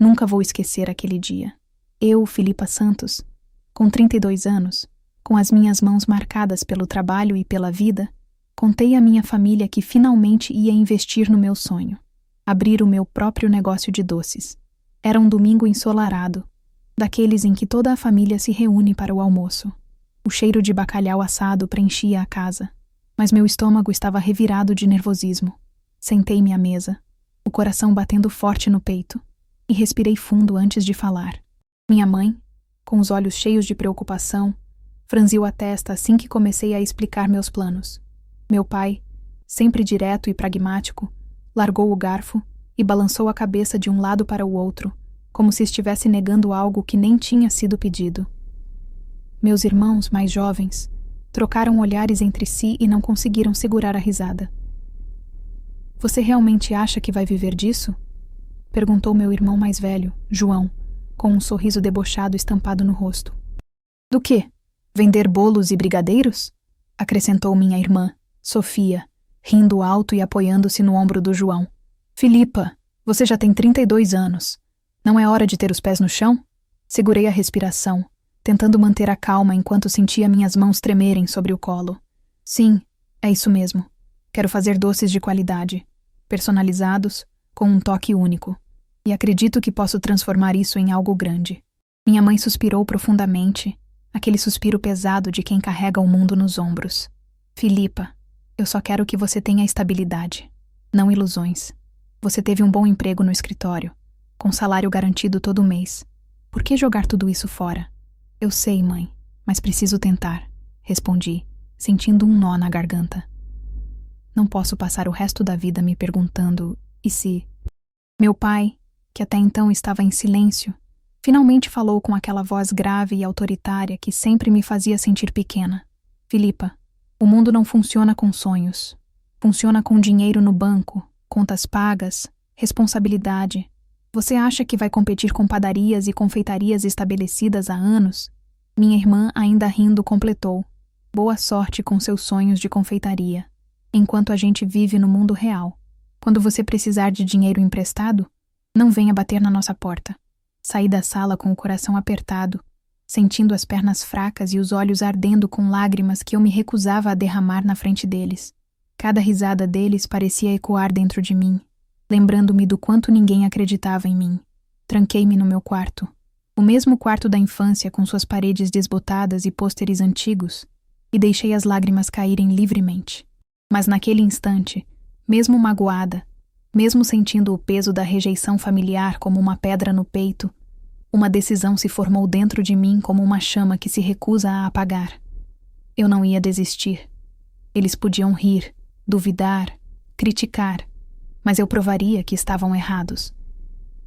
Nunca vou esquecer aquele dia. Eu, Filipa Santos, com 32 anos, com as minhas mãos marcadas pelo trabalho e pela vida, contei à minha família que finalmente ia investir no meu sonho, abrir o meu próprio negócio de doces. Era um domingo ensolarado, daqueles em que toda a família se reúne para o almoço. O cheiro de bacalhau assado preenchia a casa, mas meu estômago estava revirado de nervosismo. Sentei-me à mesa, o coração batendo forte no peito, e respirei fundo antes de falar. Minha mãe, com os olhos cheios de preocupação, franziu a testa assim que comecei a explicar meus planos. Meu pai, sempre direto e pragmático, largou o garfo e balançou a cabeça de um lado para o outro, como se estivesse negando algo que nem tinha sido pedido. Meus irmãos, mais jovens, trocaram olhares entre si e não conseguiram segurar a risada. Você realmente acha que vai viver disso? Perguntou meu irmão mais velho, João, com um sorriso debochado estampado no rosto. Do quê? Vender bolos e brigadeiros? Acrescentou minha irmã, Sofia, rindo alto e apoiando-se no ombro do João. Filipa, você já tem 32 anos. Não é hora de ter os pés no chão? Segurei a respiração, tentando manter a calma enquanto sentia minhas mãos tremerem sobre o colo. Sim, é isso mesmo. Quero fazer doces de qualidade, personalizados, com um toque único. E acredito que posso transformar isso em algo grande. Minha mãe suspirou profundamente, aquele suspiro pesado de quem carrega o mundo nos ombros. Filipa, eu só quero que você tenha estabilidade, não ilusões. Você teve um bom emprego no escritório, com salário garantido todo mês. Por que jogar tudo isso fora? Eu sei, mãe, mas preciso tentar, respondi, sentindo um nó na garganta. Não posso passar o resto da vida me perguntando, e se... Meu pai, que até então estava em silêncio, finalmente falou com aquela voz grave e autoritária que sempre me fazia sentir pequena. Filipa, o mundo não funciona com sonhos. Funciona com dinheiro no banco, contas pagas, responsabilidade. Você acha que vai competir com padarias e confeitarias estabelecidas há anos? Minha irmã, ainda rindo, completou. Boa sorte com seus sonhos de confeitaria, enquanto a gente vive no mundo real. Quando você precisar de dinheiro emprestado, não venha bater na nossa porta. Saí da sala com o coração apertado, sentindo as pernas fracas e os olhos ardendo com lágrimas que eu me recusava a derramar na frente deles. Cada risada deles parecia ecoar dentro de mim, lembrando-me do quanto ninguém acreditava em mim. Tranquei-me no meu quarto, o mesmo quarto da infância com suas paredes desbotadas e pôsteres antigos, e deixei as lágrimas caírem livremente. Mas naquele instante, mesmo magoada, mesmo sentindo o peso da rejeição familiar como uma pedra no peito, uma decisão se formou dentro de mim como uma chama que se recusa a apagar. Eu não ia desistir. Eles podiam rir, duvidar, criticar, mas eu provaria que estavam errados.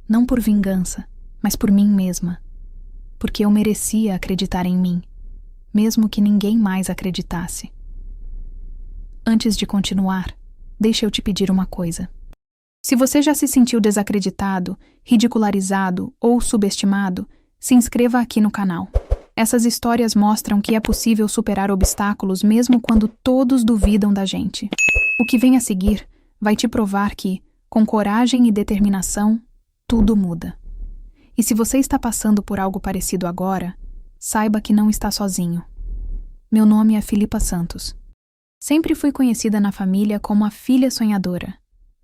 Não por vingança, mas por mim mesma. Porque eu merecia acreditar em mim, mesmo que ninguém mais acreditasse. Antes de continuar, deixa eu te pedir uma coisa. Se você já se sentiu desacreditado, ridicularizado ou subestimado, se inscreva aqui no canal. Essas histórias mostram que é possível superar obstáculos mesmo quando todos duvidam da gente. O que vem a seguir vai te provar que, com coragem e determinação, tudo muda. E se você está passando por algo parecido agora, saiba que não está sozinho. Meu nome é Filipa Santos. Sempre fui conhecida na família como a filha sonhadora,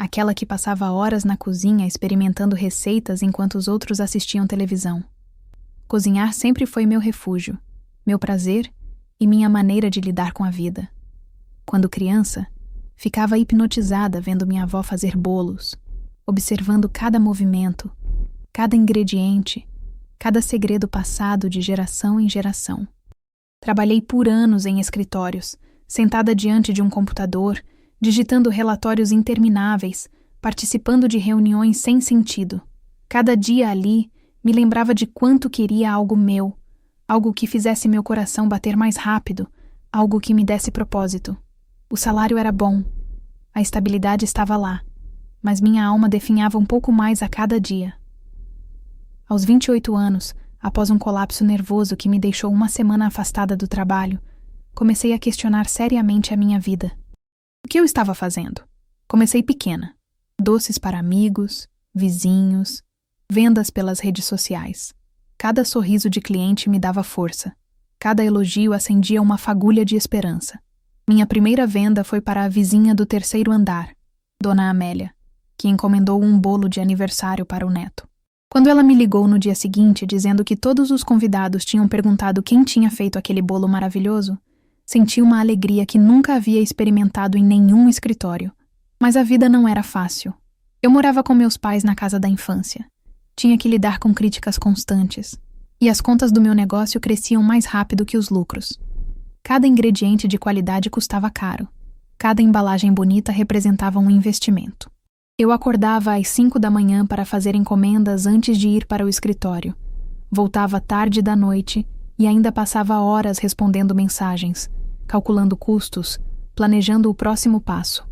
aquela que passava horas na cozinha experimentando receitas enquanto os outros assistiam televisão. Cozinhar sempre foi meu refúgio, meu prazer e minha maneira de lidar com a vida. Quando criança, ficava hipnotizada vendo minha avó fazer bolos, observando cada movimento, cada ingrediente, cada segredo passado de geração em geração. Trabalhei por anos em escritórios, sentada diante de um computador, digitando relatórios intermináveis, participando de reuniões sem sentido. Cada dia ali me lembrava de quanto queria algo meu, algo que fizesse meu coração bater mais rápido, algo que me desse propósito. O salário era bom, a estabilidade estava lá, mas minha alma definhava um pouco mais a cada dia. Aos 28 anos, após um colapso nervoso que me deixou uma semana afastada do trabalho, comecei a questionar seriamente a minha vida. O que eu estava fazendo? Comecei pequena. Doces para amigos, vizinhos, Vendas pelas redes sociais. Cada sorriso de cliente me dava força. Cada elogio acendia uma fagulha de esperança. Minha primeira venda foi para a vizinha do terceiro andar, Dona Amélia, que encomendou um bolo de aniversário para o neto. Quando ela me ligou no dia seguinte dizendo que todos os convidados tinham perguntado quem tinha feito aquele bolo maravilhoso, senti uma alegria que nunca havia experimentado em nenhum escritório. Mas a vida não era fácil. Eu morava com meus pais na casa da infância. Tinha que lidar com críticas constantes. E as contas do meu negócio cresciam mais rápido que os lucros. Cada ingrediente de qualidade custava caro. Cada embalagem bonita representava um investimento. Eu acordava às 5 da manhã para fazer encomendas antes de ir para o escritório. Voltava tarde da noite e ainda passava horas respondendo mensagens, calculando custos, planejando o próximo passo.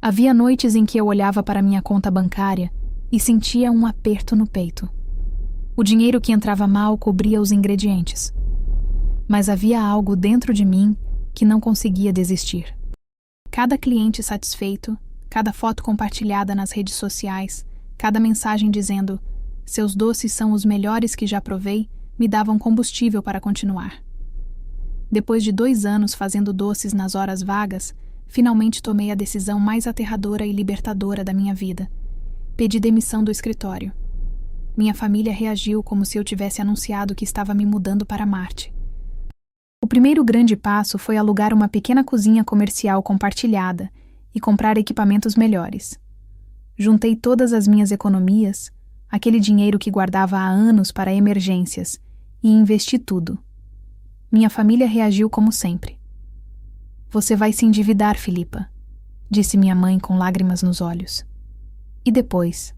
Havia noites em que eu olhava para minha conta bancária e sentia um aperto no peito. O dinheiro que entrava mal cobria os ingredientes. Mas havia algo dentro de mim que não conseguia desistir. Cada cliente satisfeito, cada foto compartilhada nas redes sociais, cada mensagem dizendo "seus doces são os melhores que já provei", me davam combustível para continuar. Depois de 2 anos fazendo doces nas horas vagas, finalmente tomei a decisão mais aterradora e libertadora da minha vida. Pedi demissão do escritório. Minha família reagiu como se eu tivesse anunciado que estava me mudando para Marte. O primeiro grande passo foi alugar uma pequena cozinha comercial compartilhada e comprar equipamentos melhores. Juntei todas as minhas economias, aquele dinheiro que guardava há anos para emergências, e investi tudo. Minha família reagiu como sempre. "Você vai se endividar, Filipa", disse minha mãe com lágrimas nos olhos. "E depois?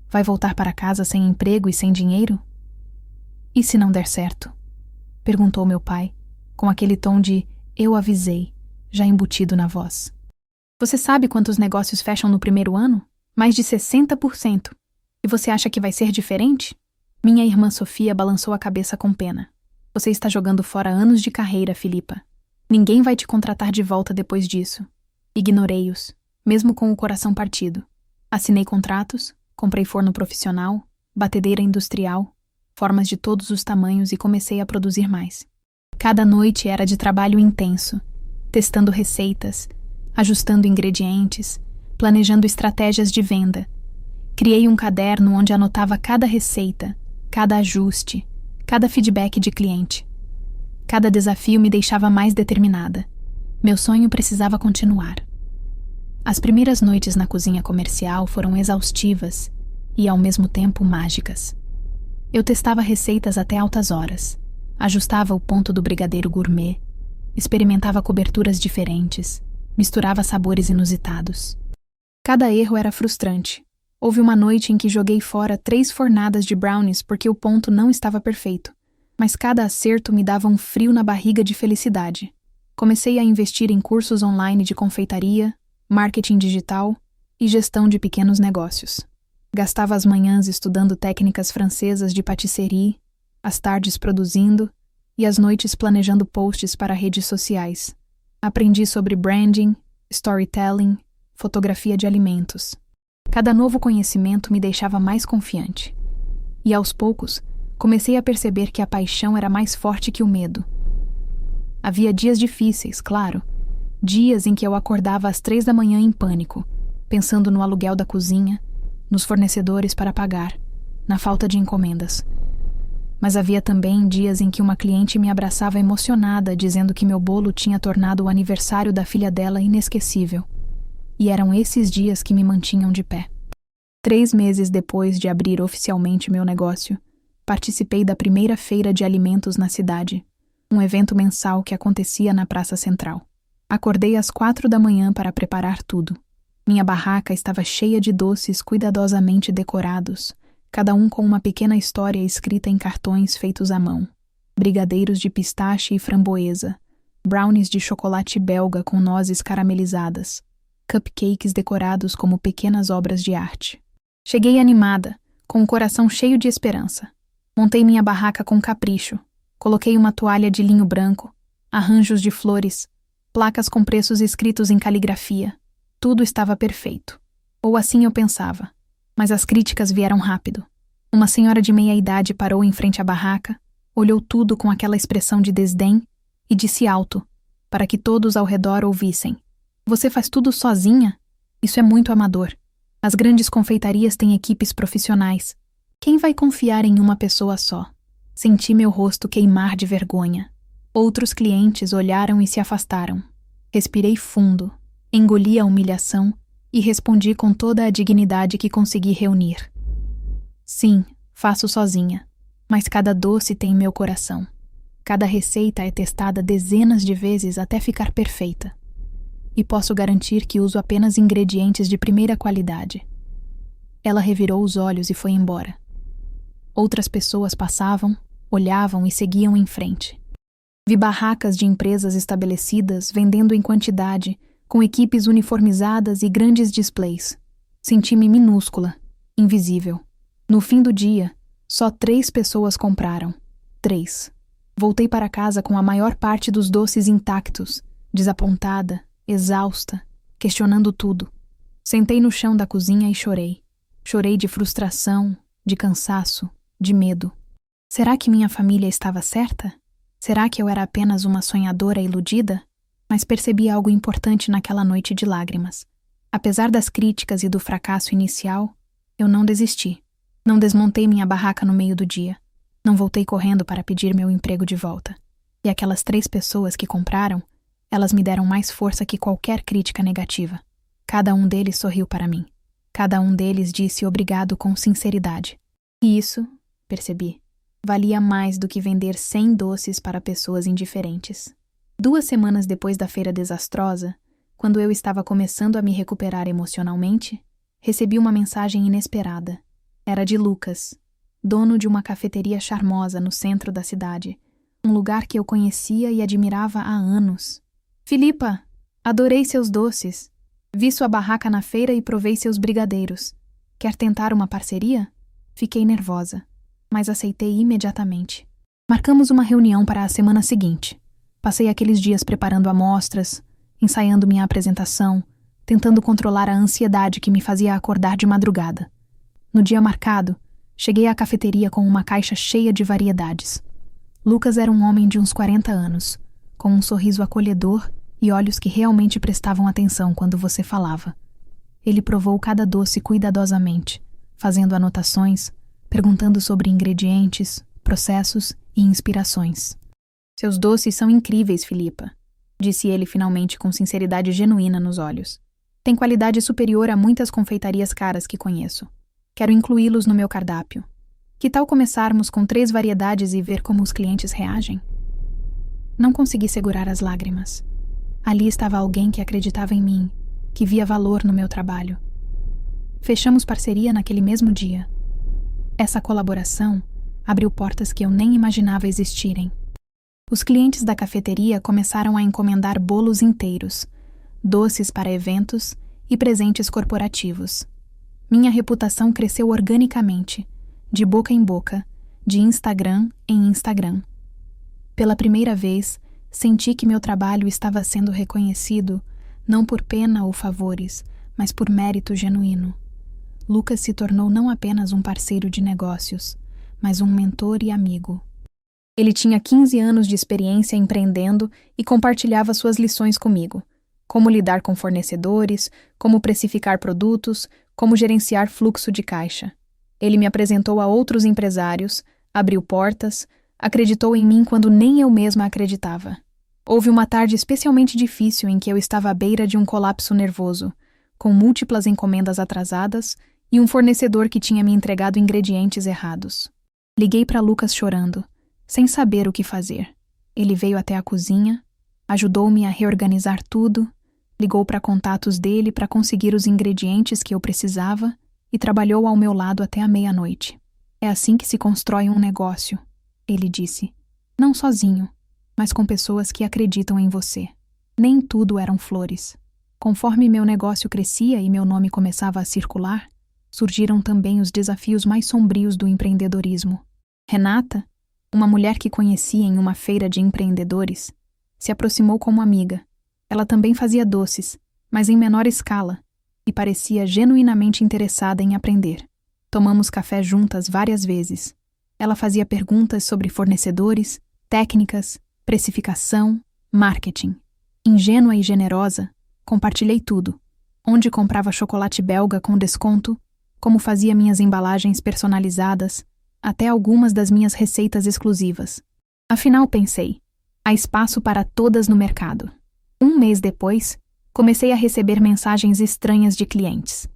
Vai voltar para casa sem emprego e sem dinheiro? E se não der certo?", perguntou meu pai, com aquele tom de "eu avisei", já embutido na voz. "Você sabe quantos negócios fecham no primeiro ano? Mais de 60%. E você acha que vai ser diferente?" Minha irmã Sofia balançou a cabeça com pena. "Você está jogando fora anos de carreira, Filipa. Ninguém vai te contratar de volta depois disso." Ignorei-os, mesmo com o coração partido. Assinei contratos, comprei forno profissional, batedeira industrial, formas de todos os tamanhos e comecei a produzir mais. Cada noite era de trabalho intenso, testando receitas, ajustando ingredientes, planejando estratégias de venda. Criei um caderno onde anotava cada receita, cada ajuste, cada feedback de cliente. Cada desafio me deixava mais determinada. Meu sonho precisava continuar. As primeiras noites na cozinha comercial foram exaustivas e, ao mesmo tempo, mágicas. Eu testava receitas até altas horas, ajustava o ponto do brigadeiro gourmet, experimentava coberturas diferentes, misturava sabores inusitados. Cada erro era frustrante. Houve uma noite em que joguei fora 3 fornadas de brownies porque o ponto não estava perfeito, mas cada acerto me dava um frio na barriga de felicidade. Comecei a investir em cursos online de confeitaria, marketing digital e gestão de pequenos negócios. Gastava as manhãs estudando técnicas francesas de patisserie, as tardes produzindo e as noites planejando posts para redes sociais. Aprendi sobre branding, storytelling, fotografia de alimentos. Cada novo conhecimento me deixava mais confiante. E aos poucos, comecei a perceber que a paixão era mais forte que o medo. Havia dias difíceis, claro. Dias em que eu acordava às 3 da manhã em pânico, pensando no aluguel da cozinha, nos fornecedores para pagar, na falta de encomendas. Mas havia também dias em que uma cliente me abraçava emocionada, dizendo que meu bolo tinha tornado o aniversário da filha dela inesquecível. E eram esses dias que me mantinham de pé. 3 meses depois de abrir oficialmente meu negócio, participei da primeira feira de alimentos na cidade, um evento mensal que acontecia na Praça Central. Acordei às 4 da manhã para preparar tudo. Minha barraca estava cheia de doces cuidadosamente decorados, cada um com uma pequena história escrita em cartões feitos à mão. Brigadeiros de pistache e framboesa, brownies de chocolate belga com nozes caramelizadas, cupcakes decorados como pequenas obras de arte. Cheguei animada, com o coração cheio de esperança. Montei minha barraca com capricho. Coloquei uma toalha de linho branco, arranjos de flores, placas com preços escritos em caligrafia. Tudo estava perfeito. Ou assim eu pensava. Mas as críticas vieram rápido. Uma senhora de meia idade parou em frente à barraca, olhou tudo com aquela expressão de desdém e disse alto, para que todos ao redor ouvissem: "Você faz tudo sozinha? Isso é muito amador. As grandes confeitarias têm equipes profissionais. Quem vai confiar em uma pessoa só?" Senti meu rosto queimar de vergonha. Outros clientes olharam e se afastaram. Respirei fundo, engoli a humilhação e respondi com toda a dignidade que consegui reunir: "Sim, faço sozinha, mas cada doce tem meu coração. Cada receita é testada dezenas de vezes até ficar perfeita. E posso garantir que uso apenas ingredientes de primeira qualidade." Ela revirou os olhos e foi embora. Outras pessoas passavam, olhavam e seguiam em frente. Vi barracas de empresas estabelecidas vendendo em quantidade, com equipes uniformizadas e grandes displays. Senti-me minúscula, invisível. No fim do dia, só 3 pessoas compraram. 3. Voltei para casa com a maior parte dos doces intactos, desapontada, exausta, questionando tudo. Sentei no chão da cozinha e chorei. Chorei de frustração, de cansaço, de medo. Será que minha família estava certa? Será que eu era apenas uma sonhadora iludida? Mas percebi algo importante naquela noite de lágrimas. Apesar das críticas e do fracasso inicial, eu não desisti. Não desmontei minha barraca no meio do dia. Não voltei correndo para pedir meu emprego de volta. E aquelas 3 pessoas que compraram, elas me deram mais força que qualquer crítica negativa. Cada um deles sorriu para mim. Cada um deles disse obrigado com sinceridade. E isso, percebi, valia mais do que vender 100 doces para pessoas indiferentes. 2 semanas depois da feira desastrosa, quando eu estava começando a me recuperar emocionalmente, recebi uma mensagem inesperada. Era de Lucas, dono de uma cafeteria charmosa no centro da cidade, um lugar que eu conhecia e admirava há anos. "Filipa, adorei seus doces. Vi sua barraca na feira e provei seus brigadeiros. Quer tentar uma parceria?" Fiquei nervosa, mas aceitei imediatamente. Marcamos uma reunião para a semana seguinte. Passei aqueles dias preparando amostras, ensaiando minha apresentação, tentando controlar a ansiedade que me fazia acordar de madrugada. No dia marcado, cheguei à cafeteria com uma caixa cheia de variedades. Lucas era um homem de uns 40 anos, com um sorriso acolhedor e olhos que realmente prestavam atenção quando você falava. Ele provou cada doce cuidadosamente, fazendo anotações, perguntando sobre ingredientes, processos e inspirações. "Seus doces são incríveis, Filipa", disse ele finalmente com sinceridade genuína nos olhos. "Tem qualidade superior a muitas confeitarias caras que conheço. Quero incluí-los no meu cardápio. Que tal começarmos com 3 variedades e ver como os clientes reagem?" Não consegui segurar as lágrimas. Ali estava alguém que acreditava em mim, que via valor no meu trabalho. Fechamos parceria naquele mesmo dia. Essa colaboração abriu portas que eu nem imaginava existirem. Os clientes da cafeteria começaram a encomendar bolos inteiros, doces para eventos e presentes corporativos. Minha reputação cresceu organicamente, de boca em boca, de Instagram em Instagram. Pela primeira vez, senti que meu trabalho estava sendo reconhecido, não por pena ou favores, mas por mérito genuíno. Lucas se tornou não apenas um parceiro de negócios, mas um mentor e amigo. Ele tinha 15 anos de experiência empreendendo e compartilhava suas lições comigo. Como lidar com fornecedores, como precificar produtos, como gerenciar fluxo de caixa. Ele me apresentou a outros empresários, abriu portas, acreditou em mim quando nem eu mesma acreditava. Houve uma tarde especialmente difícil em que eu estava à beira de um colapso nervoso, com múltiplas encomendas atrasadas e um fornecedor que tinha me entregado ingredientes errados. Liguei para Lucas chorando, sem saber o que fazer. Ele veio até a cozinha, ajudou-me a reorganizar tudo, ligou para contatos dele para conseguir os ingredientes que eu precisava e trabalhou ao meu lado até a meia-noite. "É assim que se constrói um negócio", ele disse. "Não sozinho, mas com pessoas que acreditam em você." Nem tudo eram flores. Conforme meu negócio crescia e meu nome começava a circular, surgiram também os desafios mais sombrios do empreendedorismo. Renata, uma mulher que conheci em uma feira de empreendedores, se aproximou como amiga. Ela também fazia doces, mas em menor escala, e parecia genuinamente interessada em aprender. Tomamos café juntas várias vezes. Ela fazia perguntas sobre fornecedores, técnicas, precificação, marketing. Ingênua e generosa, compartilhei tudo. Onde comprava chocolate belga com desconto, como fazia minhas embalagens personalizadas, até algumas das minhas receitas exclusivas. Afinal, pensei, há espaço para todas no mercado. Um mês depois, comecei a receber mensagens estranhas de clientes.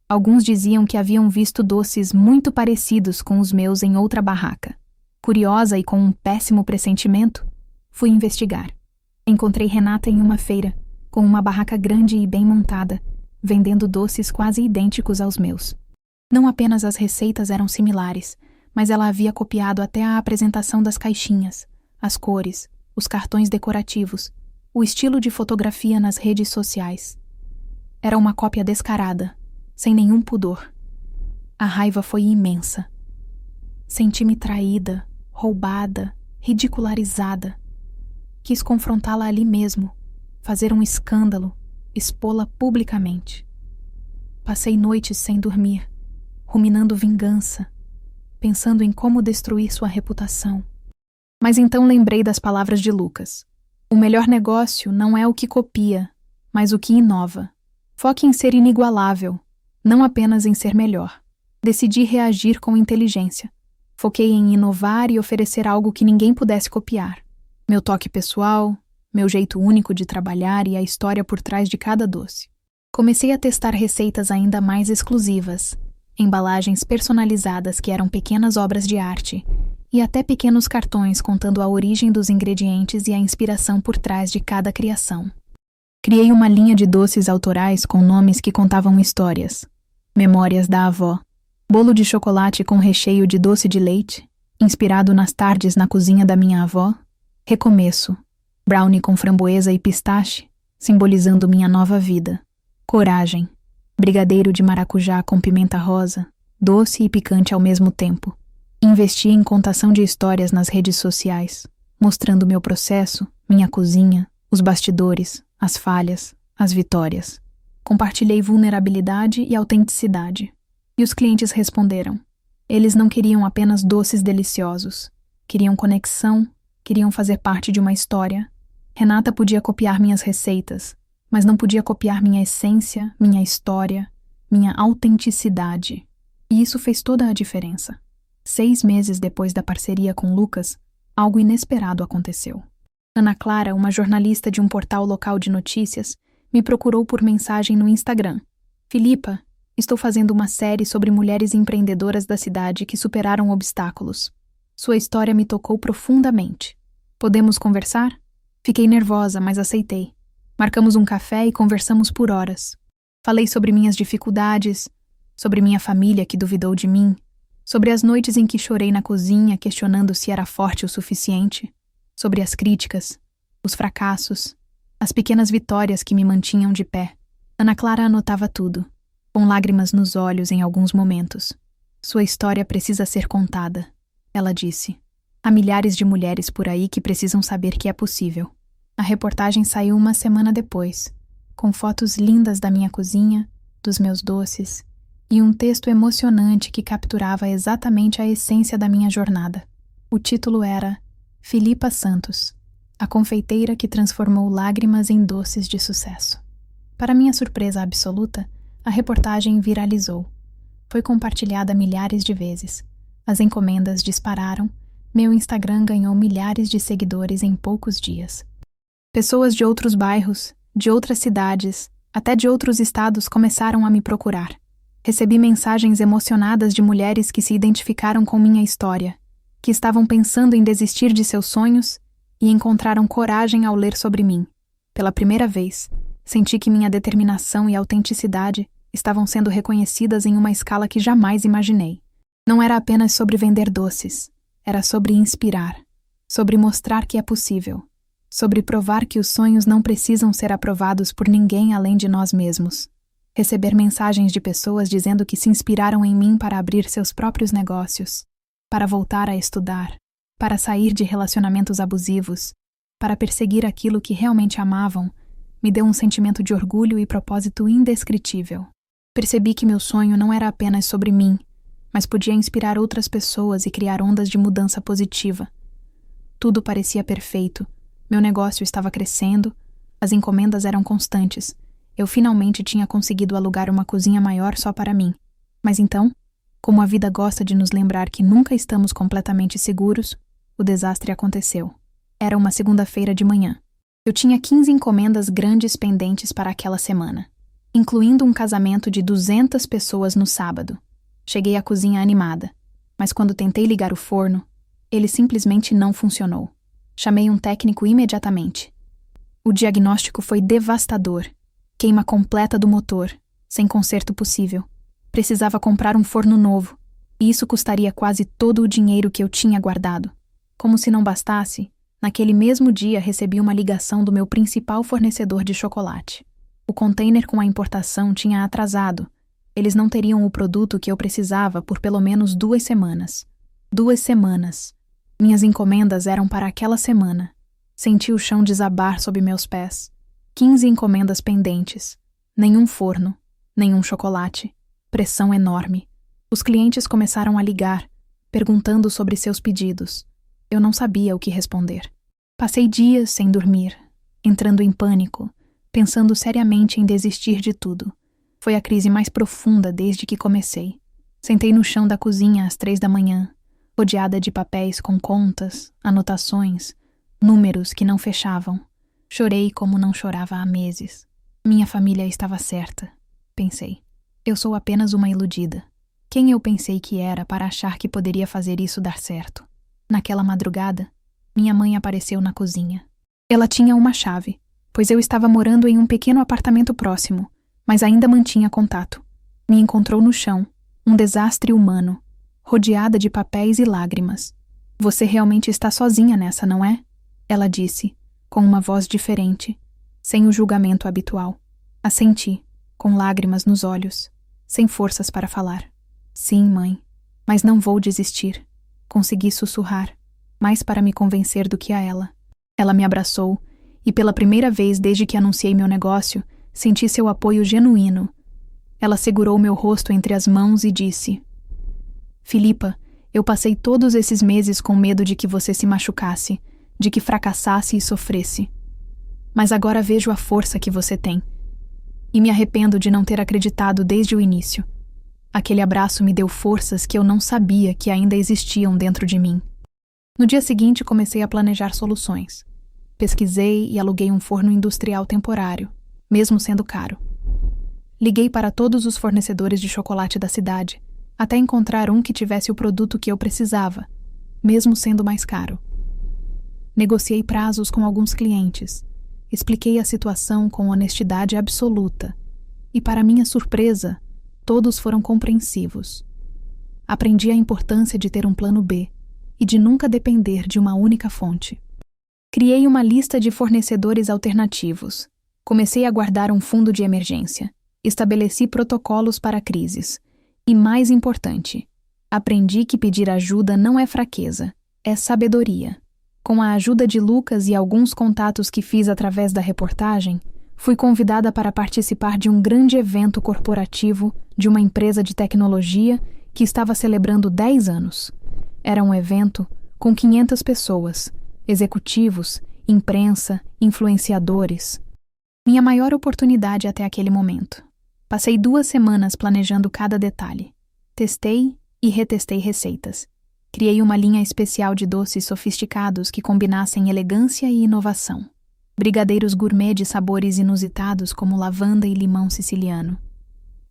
Alguns diziam que haviam visto doces muito parecidos com os meus em outra barraca. Curiosa e com um péssimo pressentimento, fui investigar. Encontrei Renata em uma feira, com uma barraca grande e bem montada, vendendo doces quase idênticos aos meus. Não apenas as receitas eram similares, mas ela havia copiado até a apresentação das caixinhas, as cores, os cartões decorativos, o estilo de fotografia nas redes sociais. Era uma cópia descarada, sem nenhum pudor. A raiva foi imensa. Senti-me traída, roubada, ridicularizada. Quis confrontá-la ali mesmo, fazer um escândalo, expô-la publicamente. Passei noites sem dormir, ruminando vingança, pensando em como destruir sua reputação. Mas então lembrei das palavras de Lucas. O melhor negócio não é o que copia, mas o que inova. Foque em ser inigualável, não apenas em ser melhor. Decidi reagir com inteligência. Foquei em inovar e oferecer algo que ninguém pudesse copiar. Meu toque pessoal, meu jeito único de trabalhar e a história por trás de cada doce. Comecei a testar receitas ainda mais exclusivas, embalagens personalizadas que eram pequenas obras de arte, e até pequenos cartões contando a origem dos ingredientes e a inspiração por trás de cada criação. Criei uma linha de doces autorais com nomes que contavam histórias. Memórias da avó, bolo de chocolate com recheio de doce de leite, inspirado nas tardes na cozinha da minha avó, recomeço, brownie com framboesa e pistache, simbolizando minha nova vida, coragem, brigadeiro de maracujá com pimenta rosa, doce e picante ao mesmo tempo. Investi em contação de histórias nas redes sociais, mostrando meu processo, minha cozinha, os bastidores, as falhas, as vitórias. Compartilhei vulnerabilidade e autenticidade. E os clientes responderam. Eles não queriam apenas doces deliciosos. Queriam conexão, queriam fazer parte de uma história. Renata podia copiar minhas receitas, mas não podia copiar minha essência, minha história, minha autenticidade. E isso fez toda a diferença. 6 meses depois da parceria com Lucas, algo inesperado aconteceu. Ana Clara, uma jornalista de um portal local de notícias, me procurou por mensagem no Instagram. Filipa, estou fazendo uma série sobre mulheres empreendedoras da cidade que superaram obstáculos. Sua história me tocou profundamente. Podemos conversar? Fiquei nervosa, mas aceitei. Marcamos um café e conversamos por horas. Falei sobre minhas dificuldades, sobre minha família que duvidou de mim, sobre as noites em que chorei na cozinha questionando se era forte o suficiente, sobre as críticas, os fracassos, as pequenas vitórias que me mantinham de pé. Ana Clara anotava tudo, com lágrimas nos olhos em alguns momentos. Sua história precisa ser contada, ela disse. Há milhares de mulheres por aí que precisam saber que é possível. A reportagem saiu uma semana depois, com fotos lindas da minha cozinha, dos meus doces, e um texto emocionante que capturava exatamente a essência da minha jornada. O título era Filipa Santos, a confeiteira que transformou lágrimas em doces de sucesso. Para minha surpresa absoluta, a reportagem viralizou. Foi compartilhada milhares de vezes. As encomendas dispararam, meu Instagram ganhou milhares de seguidores em poucos dias. Pessoas de outros bairros, de outras cidades, até de outros estados começaram a me procurar. Recebi mensagens emocionadas de mulheres que se identificaram com minha história, que estavam pensando em desistir de seus sonhos e encontraram coragem ao ler sobre mim. Pela primeira vez, senti que minha determinação e autenticidade estavam sendo reconhecidas em uma escala que jamais imaginei. Não era apenas sobre vender doces, era sobre inspirar, sobre mostrar que é possível, sobre provar que os sonhos não precisam ser aprovados por ninguém além de nós mesmos. Receber mensagens de pessoas dizendo que se inspiraram em mim para abrir seus próprios negócios, para voltar a estudar, para sair de relacionamentos abusivos, para perseguir aquilo que realmente amavam, me deu um sentimento de orgulho e propósito indescritível. Percebi que meu sonho não era apenas sobre mim, mas podia inspirar outras pessoas e criar ondas de mudança positiva. Tudo parecia perfeito. Meu negócio estava crescendo, as encomendas eram constantes. Eu finalmente tinha conseguido alugar uma cozinha maior só para mim. Mas então, como a vida gosta de nos lembrar que nunca estamos completamente seguros, o desastre aconteceu. Era uma segunda-feira de manhã. Eu tinha 15 encomendas grandes pendentes para aquela semana, incluindo um casamento de 200 pessoas no sábado. Cheguei à cozinha animada, mas quando tentei ligar o forno, ele simplesmente não funcionou. Chamei um técnico imediatamente. O diagnóstico foi devastador. Queima completa do motor, sem conserto possível. Precisava comprar um forno novo, e isso custaria quase todo o dinheiro que eu tinha guardado. Como se não bastasse, naquele mesmo dia recebi uma ligação do meu principal fornecedor de chocolate. O container com a importação tinha atrasado. Eles não teriam o produto que eu precisava por pelo menos 2 semanas. 2 semanas. Minhas encomendas eram para aquela semana. Senti o chão desabar sob meus pés. 15 encomendas pendentes. Nenhum forno, nenhum chocolate. Pressão enorme. Os clientes começaram a ligar, perguntando sobre seus pedidos. Eu não sabia o que responder. Passei dias sem dormir, entrando em pânico, pensando seriamente em desistir de tudo. Foi a crise mais profunda desde que comecei. Sentei no chão da cozinha às 3 da manhã, rodeada de papéis com contas, anotações, números que não fechavam. Chorei como não chorava há meses. Minha família estava certa, pensei. Eu sou apenas uma iludida. Quem eu pensei que era para achar que poderia fazer isso dar certo? Naquela madrugada, minha mãe apareceu na cozinha. Ela tinha uma chave, pois eu estava morando em um pequeno apartamento próximo, mas ainda mantinha contato. Me encontrou no chão, um desastre humano, rodeada de papéis e lágrimas. Você realmente está sozinha nessa, não é? Ela disse, com uma voz diferente, sem o julgamento habitual. Assenti, com lágrimas nos olhos, sem forças para falar. Sim, mãe, mas não vou desistir. Consegui sussurrar, mais para me convencer do que a ela. Ela me abraçou, e pela primeira vez desde que anunciei meu negócio, senti seu apoio genuíno. Ela segurou meu rosto entre as mãos e disse: Filipa, eu passei todos esses meses com medo de que você se machucasse, de que fracassasse e sofresse. Mas agora vejo a força que você tem. E me arrependo de não ter acreditado desde o início. Aquele abraço me deu forças que eu não sabia que ainda existiam dentro de mim. No dia seguinte, comecei a planejar soluções. Pesquisei e aluguei um forno industrial temporário, mesmo sendo caro. Liguei para todos os fornecedores de chocolate da cidade, até encontrar um que tivesse o produto que eu precisava, mesmo sendo mais caro. Negociei prazos com alguns clientes, expliquei a situação com honestidade absoluta, e para minha surpresa, todos foram compreensivos. Aprendi a importância de ter um plano B e de nunca depender de uma única fonte. Criei uma lista de fornecedores alternativos. Comecei a guardar um fundo de emergência. Estabeleci protocolos para crises. E mais importante, aprendi que pedir ajuda não é fraqueza, é sabedoria. Com a ajuda de Lucas e alguns contatos que fiz através da reportagem, fui convidada para participar de um grande evento corporativo de uma empresa de tecnologia que estava celebrando 10 anos. Era um evento com 500 pessoas, executivos, imprensa, influenciadores. Minha maior oportunidade até aquele momento. Passei 2 semanas planejando cada detalhe. Testei e retestei receitas. Criei uma linha especial de doces sofisticados que combinassem elegância e inovação. Brigadeiros gourmet de sabores inusitados como lavanda e limão siciliano.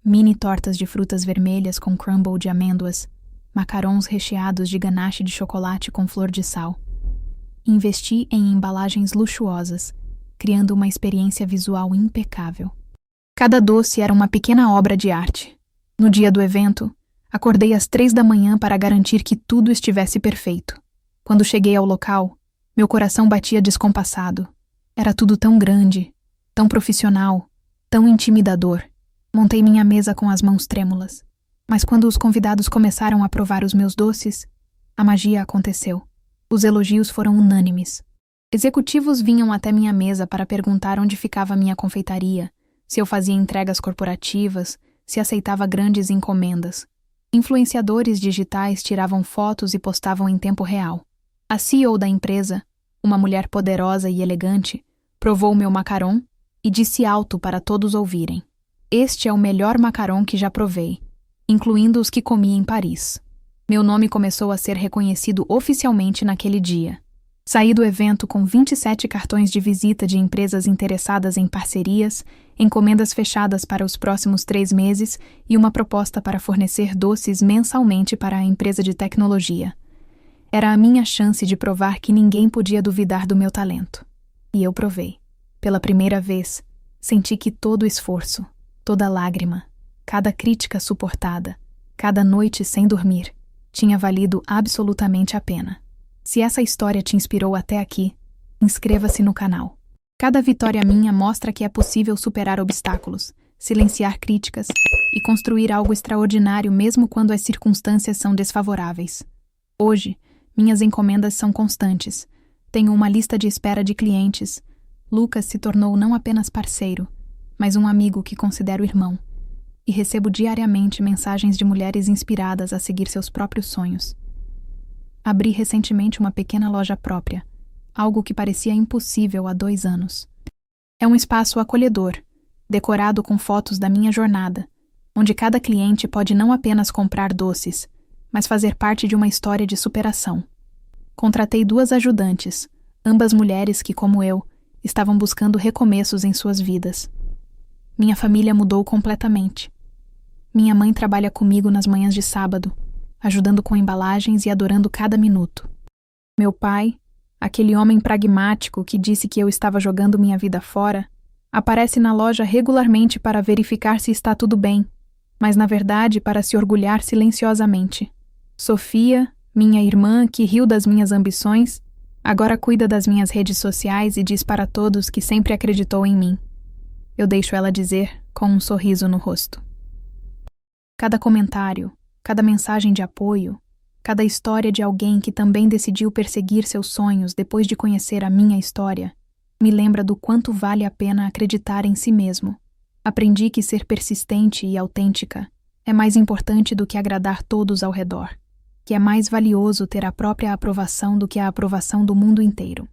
Mini tortas de frutas vermelhas com crumble de amêndoas. Macarons recheados de ganache de chocolate com flor de sal. Investi em embalagens luxuosas, criando uma experiência visual impecável. Cada doce era uma pequena obra de arte. No dia do evento, acordei às 3 da manhã para garantir que tudo estivesse perfeito. Quando cheguei ao local, meu coração batia descompassado. Era tudo tão grande, tão profissional, tão intimidador. Montei minha mesa com as mãos trêmulas. Mas quando os convidados começaram a provar os meus doces, a magia aconteceu. Os elogios foram unânimes. Executivos vinham até minha mesa para perguntar onde ficava minha confeitaria, se eu fazia entregas corporativas, se aceitava grandes encomendas. Influenciadores digitais tiravam fotos e postavam em tempo real. A CEO da empresa, uma mulher poderosa e elegante, provou meu macarrão e disse alto para todos ouvirem: "Este é o melhor macarrão que já provei", incluindo os que comi em Paris. Meu nome começou a ser reconhecido oficialmente naquele dia. Saí do evento com 27 cartões de visita de empresas interessadas em parcerias, encomendas fechadas para os próximos 3 meses e uma proposta para fornecer doces mensalmente para a empresa de tecnologia. Era a minha chance de provar que ninguém podia duvidar do meu talento. E eu provei. Pela primeira vez, senti que todo esforço, toda lágrima, cada crítica suportada, cada noite sem dormir, tinha valido absolutamente a pena. Se essa história te inspirou até aqui, inscreva-se no canal. Cada vitória minha mostra que é possível superar obstáculos, silenciar críticas e construir algo extraordinário mesmo quando as circunstâncias são desfavoráveis. Hoje, minhas encomendas são constantes. Tenho uma lista de espera de clientes. Lucas se tornou não apenas parceiro, mas um amigo que considero irmão. E recebo diariamente mensagens de mulheres inspiradas a seguir seus próprios sonhos. Abri recentemente uma pequena loja própria, algo que parecia impossível há 2 anos. É um espaço acolhedor, decorado com fotos da minha jornada, onde cada cliente pode não apenas comprar doces, mas fazer parte de uma história de superação. Contratei 2 ajudantes, ambas mulheres que, como eu, estavam buscando recomeços em suas vidas. Minha família mudou completamente. Minha mãe trabalha comigo nas manhãs de sábado, ajudando com embalagens e adorando cada minuto. Meu pai, aquele homem pragmático que disse que eu estava jogando minha vida fora, aparece na loja regularmente para verificar se está tudo bem, mas na verdade para se orgulhar silenciosamente. Sofia, minha irmã que riu das minhas ambições, agora cuida das minhas redes sociais e diz para todos que sempre acreditou em mim. Eu deixo ela dizer com um sorriso no rosto. Cada comentário, cada mensagem de apoio, cada história de alguém que também decidiu perseguir seus sonhos depois de conhecer a minha história, me lembra do quanto vale a pena acreditar em si mesmo. Aprendi que ser persistente e autêntica é mais importante do que agradar todos ao redor, que é mais valioso ter a própria aprovação do que a aprovação do mundo inteiro.